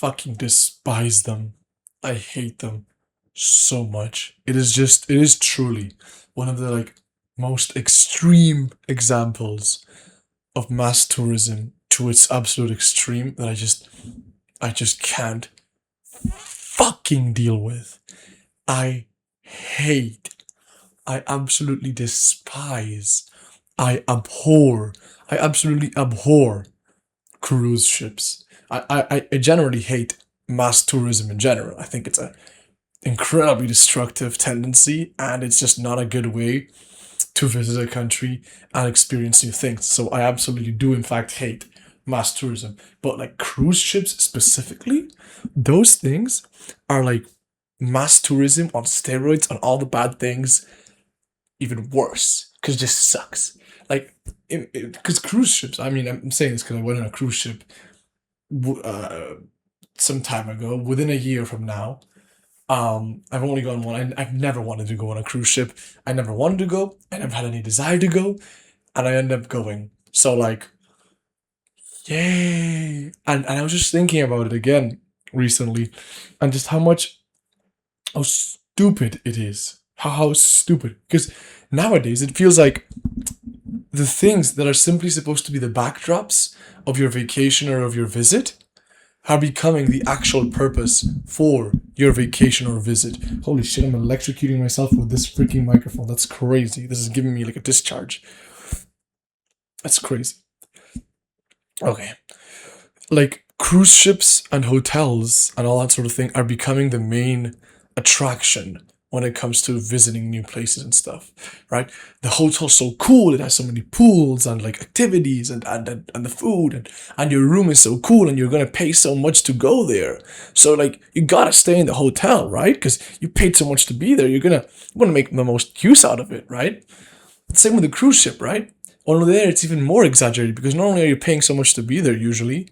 fucking despise them. I hate them so much. It is truly one of the like most extreme examples of mass tourism to its absolute extreme that I just can't fucking deal with. I hate, I absolutely despise, I absolutely abhor cruise ships. I generally hate mass tourism in general. I think it's a incredibly destructive tendency and it's just not a good way to visit a country and experience new things. So I absolutely do in fact hate mass tourism. But like cruise ships specifically, those things are like mass tourism on steroids on all the bad things, even worse, because it just sucks. Like, because cruise ships, I mean, I'm saying this because I went on a cruise ship some time ago, within a year from now. I've only gone one. I've never wanted to go on a cruise ship. I never wanted to go. I never had any desire to go, and I ended up going. So like, yay! And I was just thinking about it again recently, and just how stupid it is. How stupid. Because nowadays it feels like the things that are simply supposed to be the backdrops of your vacation or of your visit are becoming the actual purpose for your vacation or visit. Holy shit, I'm electrocuting myself with this freaking microphone. That's crazy. This is giving me like a discharge. That's crazy. Okay. Like cruise ships and hotels and all that sort of thing are becoming the main attraction when it comes to visiting new places and stuff, right? The hotel's so cool, it has so many pools and like activities and the food and your room is so cool and you're gonna pay so much to go there. So like you gotta stay in the hotel, right? Because you paid so much to be there, you're gonna want to make the most use out of it, right? Same with the cruise ship, right? Only there it's even more exaggerated because not only are you paying so much to be there usually,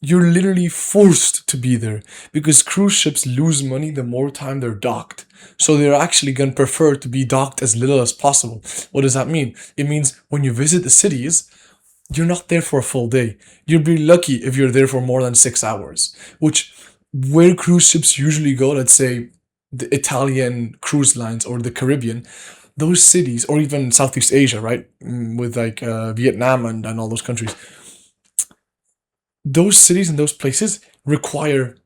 you're literally forced to be there because cruise ships lose money the more time they're docked. So they're actually going to prefer to be docked as little as possible. What does that mean? It means when you visit the cities, you're not there for a full day. You'll be lucky if you're there for more than 6 hours, which where cruise ships usually go, let's say the Italian cruise lines or the Caribbean, those cities, or even Southeast Asia, right? With like Vietnam and all those countries, those cities and those places require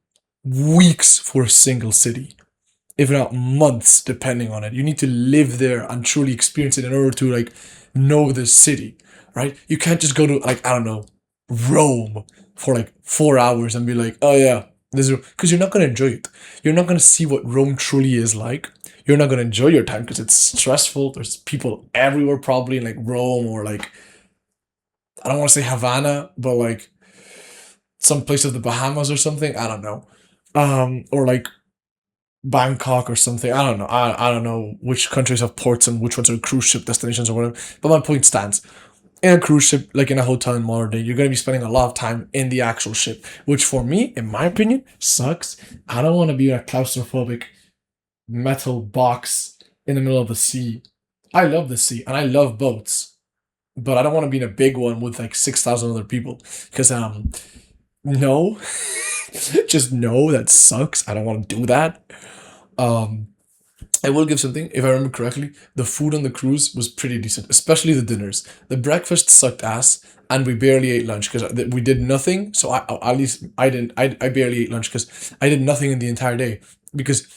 weeks for a single city, if not months, depending on it. You need to live there and truly experience it in order to like know the city, right? You can't just go to like I don't know Rome for like 4 hours and be like, oh yeah, this is because you're not gonna enjoy it. You're not gonna see what Rome truly is like. You're not gonna enjoy your time because it's stressful. There's people everywhere, probably in like Rome or like I don't want to say Havana, but like some place of the Bahamas or something. I don't know. Or like Bangkok or something. I don't know. I don't know which countries have ports and which ones are cruise ship destinations or whatever. But my point stands. In a cruise ship, like in a hotel in modern day, you're going to be spending a lot of time in the actual ship, which for me, in my opinion, sucks. I don't want to be in a claustrophobic metal box in the middle of the sea. I love the sea and I love boats, but I don't want to be in a big one with like 6,000 other people because no, just no, that sucks. I don't want to do that. Um, I will give something. If I remember correctly, the food on the cruise was pretty decent, especially the dinners. The breakfast sucked ass, and we barely ate lunch because we did nothing. So at least I didn't. I barely ate lunch because I did nothing in the entire day because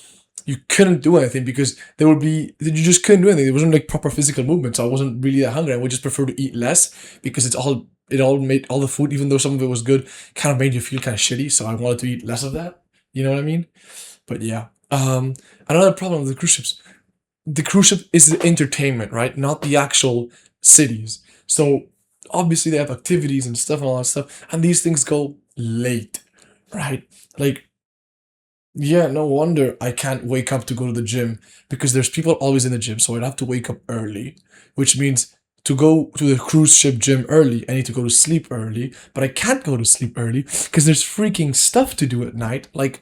you couldn't do anything because there would be you just couldn't do anything. There wasn't like proper physical movement, so I wasn't really that hungry. I would just prefer to eat less because it all made all the food, even though some of it was good, kind of made you feel kind of shitty. So I wanted to eat less of that. You know what I mean? But yeah. Another problem with the cruise ships. The cruise ship is the entertainment, right? Not the actual cities. So obviously they have activities and stuff and all that stuff, and these things go late, right? Like, yeah, no wonder I can't wake up to go to the gym because there's people always in the gym, so I'd have to wake up early, which means to go to the cruise ship gym early, I need to go to sleep early, but I can't go to sleep early because there's freaking stuff to do at night, like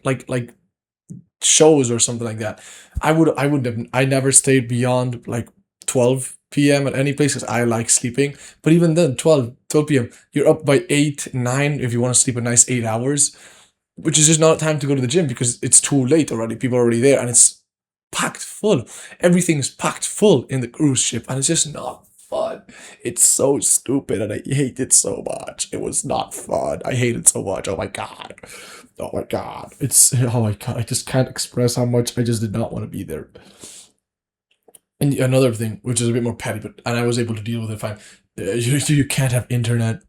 shows or something like that. I never stayed beyond like 12 p.m. at any place because I like sleeping. But even then, 12 p.m., you're up by 8, 9 if you want to sleep a nice 8 hours, which is just not time to go to the gym because it's too late already. People are already there and it's packed full. Everything's packed full in the cruise ship and it's just not fun. It's so stupid and I hate it so much. It was not fun. I hate it so much. Oh my god. Oh my god. Oh my god. I just can't express how much I just did not want to be there. And another thing, which is a bit more petty, but and I was able to deal with it fine. You can't have internet.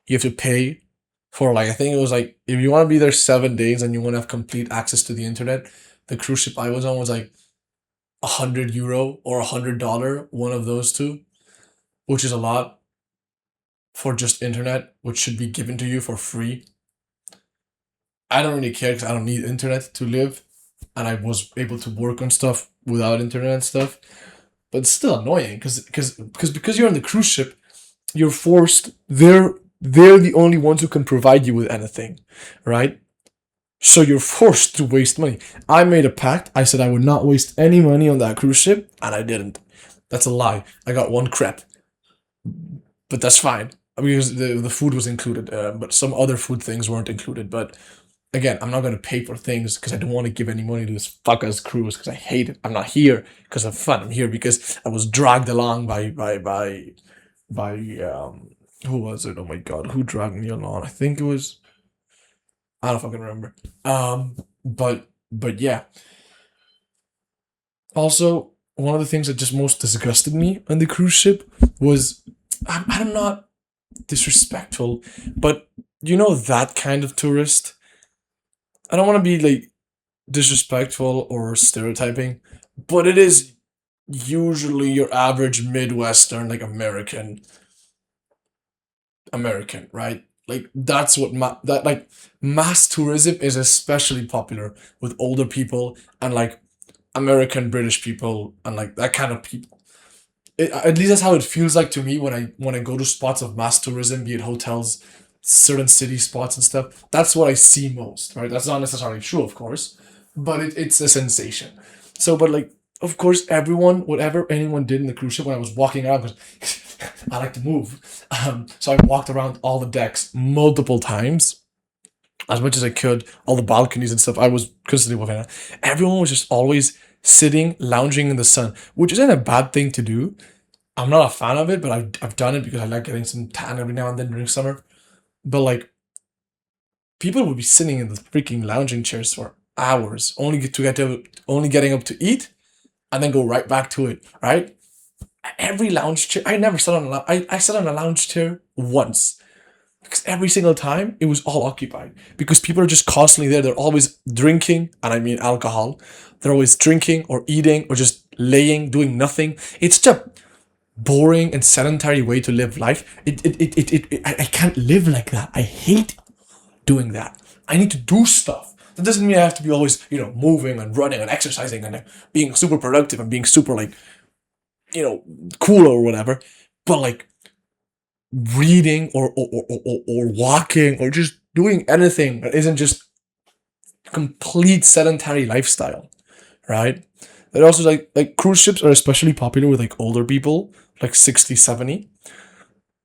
You have to pay for like I think it was like if you want to be there 7 days and you want to have complete access to the internet, the cruise ship I was on was like €100 or $100, one of those two, which is a lot for just internet, which should be given to you for free. I don't really care because I don't need internet to live, and I was able to work on stuff without internet and stuff. But it's still annoying because you're on the cruise ship, you're forced. They're the only ones who can provide you with anything, right? So you're forced to waste money. I made a pact. I said I would not waste any money on that cruise ship, and I didn't. That's a lie. I got one crepe, but that's fine because the food was included, but some other food things weren't included. But again, I'm not gonna pay for things because I don't want to give any money to this fuckers cruise because I hate it. I'm not here because of fun. I'm here because I was dragged along by who was it? Oh my god, who dragged me along? I think it was I don't fucking remember. But yeah. Also, one of the things that just most disgusted me on the cruise ship was I'm not disrespectful, but you know that kind of tourist. I don't want to be like disrespectful or stereotyping, but it is usually your average Midwestern, like American, right? Like that's what that like mass tourism is especially popular with older people and like American British people and like that kind of people. At least that's how it feels like to me when I go to spots of mass tourism, be it hotels, certain city spots and stuff. That's what I see most, right? That's not necessarily true, of course, but it's a sensation. So, but like, of course, everyone, whatever anyone did in the cruise ship when I was walking around, because I like to move, so I walked around all the decks multiple times as much as I could, all the balconies and stuff. I was constantly walking around. Everyone was just always sitting, lounging in the sun, which isn't a bad thing to do. I'm not a fan of it, but I've done it because I like getting some tan every now and then during summer. But like people would be sitting in the freaking lounging chairs for hours, only getting up to eat and then go right back to it. Right? Every lounge chair. I never sat on I sat on a lounge chair once because every single time it was all occupied because people are just constantly there. They're always drinking, and I mean alcohol. They're always drinking or eating or just laying, doing nothing. It's such a boring and sedentary way to live life. I can't live like that. I hate doing that. I need to do stuff. That doesn't mean I have to be always, moving and running and exercising and being super productive and being super like, cool or whatever. But like reading or walking or just doing anything that isn't just complete sedentary lifestyle, right? And also like cruise ships are especially popular with like older people, like 60, 70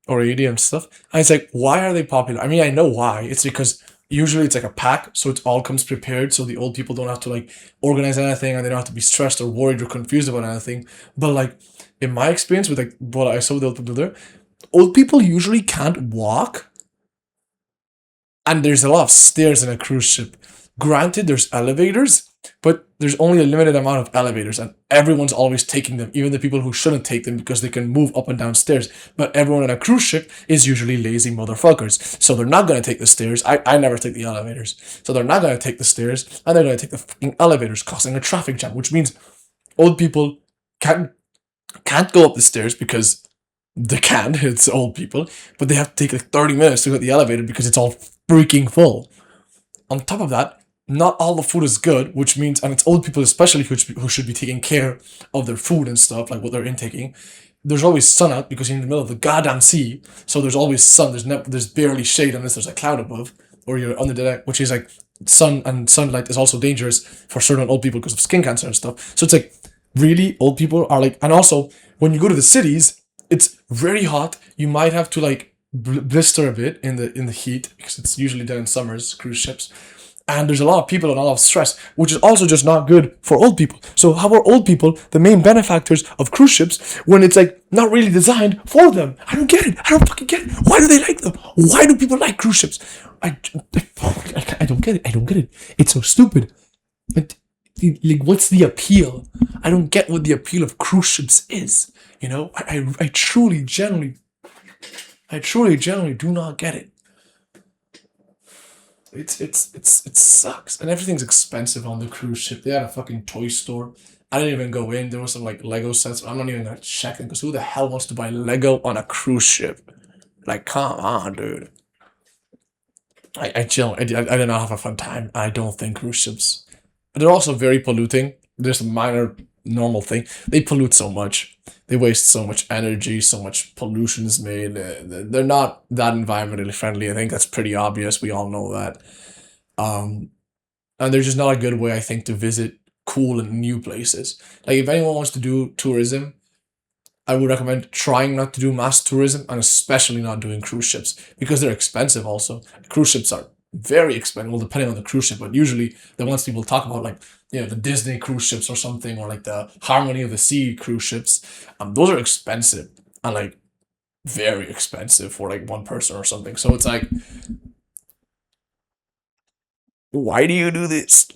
or 80 and stuff. And it's like, why are they popular? I mean, I know why. It's because usually it's like a pack, so it all comes prepared, so the old people don't have to like organize anything and they don't have to be stressed or worried or confused about anything. But like in my experience with like what I saw with the old people there, old people usually can't walk, and there's a lot of stairs in a cruise ship. Granted, there's elevators, but there's only a limited amount of elevators, and everyone's always taking them, even the people who shouldn't take them because they can move up and down stairs. But everyone on a cruise ship is usually lazy motherfuckers, so they're not going to take the stairs. I never take the elevators, so they're not going to take the stairs, and they're going to take the fucking elevators, causing a traffic jam, which means old people can't go up the stairs because they can't. It's old people, but they have to take like 30 minutes to get the elevator because it's all freaking full. On top of that, not all the food is good, which means, and it's old people especially who should be taking care of their food and stuff, like what they're intaking. There's always sun out because you're in the middle of the goddamn sea, so there's always sun. There's barely shade unless there's a cloud above, or you're under the deck, which is like sunlight is also dangerous for certain old people because of skin cancer and stuff. So it's like Really, old people are like, and also when you go to the cities, it's very hot. You might have to like blister a bit in the heat because it's usually done in summers, cruise ships. And there's a lot of people and a lot of stress, which is also just not good for old people. So how are old people the main benefactors of cruise ships when it's like not really designed for them? I don't get it. I don't fucking get it. Why do they like them? Why do people like cruise ships? I don't get it. I don't get it. It's so stupid. But like, what's the appeal? I don't get what the appeal of cruise ships is. You know, I truly, genuinely do not get it. It sucks, and everything's expensive on the cruise ship. They had a fucking toy store. I didn't even go in. There was some like Lego sets. I'm not even gonna check them because who the hell wants to buy Lego on a cruise ship? Like, come on, dude. I chill. I did not have a fun time. I don't think cruise ships. They're also very polluting. There's a minor normal thing. They pollute so much. They waste so much energy. So much pollution is made. They're not that environmentally friendly. I think that's pretty obvious. We all know that. Um, and they're just not a good way, I think, to visit cool and new places. Like if anyone wants to do tourism, I would recommend trying not to do mass tourism and especially not doing cruise ships because they're expensive also. Cruise ships are very expensive, well, depending on the cruise ship, but usually the ones people talk about, like, the Disney cruise ships or something, or like the Harmony of the Sea cruise ships, those are expensive and like very expensive for like one person or something. So it's like, why do you do this?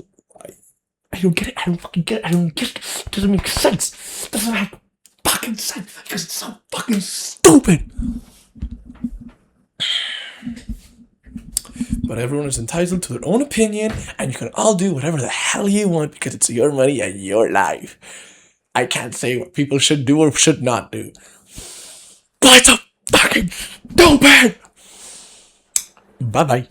I don't get it. I don't fucking get it. I don't get it. It doesn't make sense. It doesn't have fucking sense because it's so fucking stupid. But everyone is entitled to their own opinion, and you can all do whatever the hell you want because it's your money and your life. I can't say what people should do or should not do. But it's a fucking stupid. Bye bye.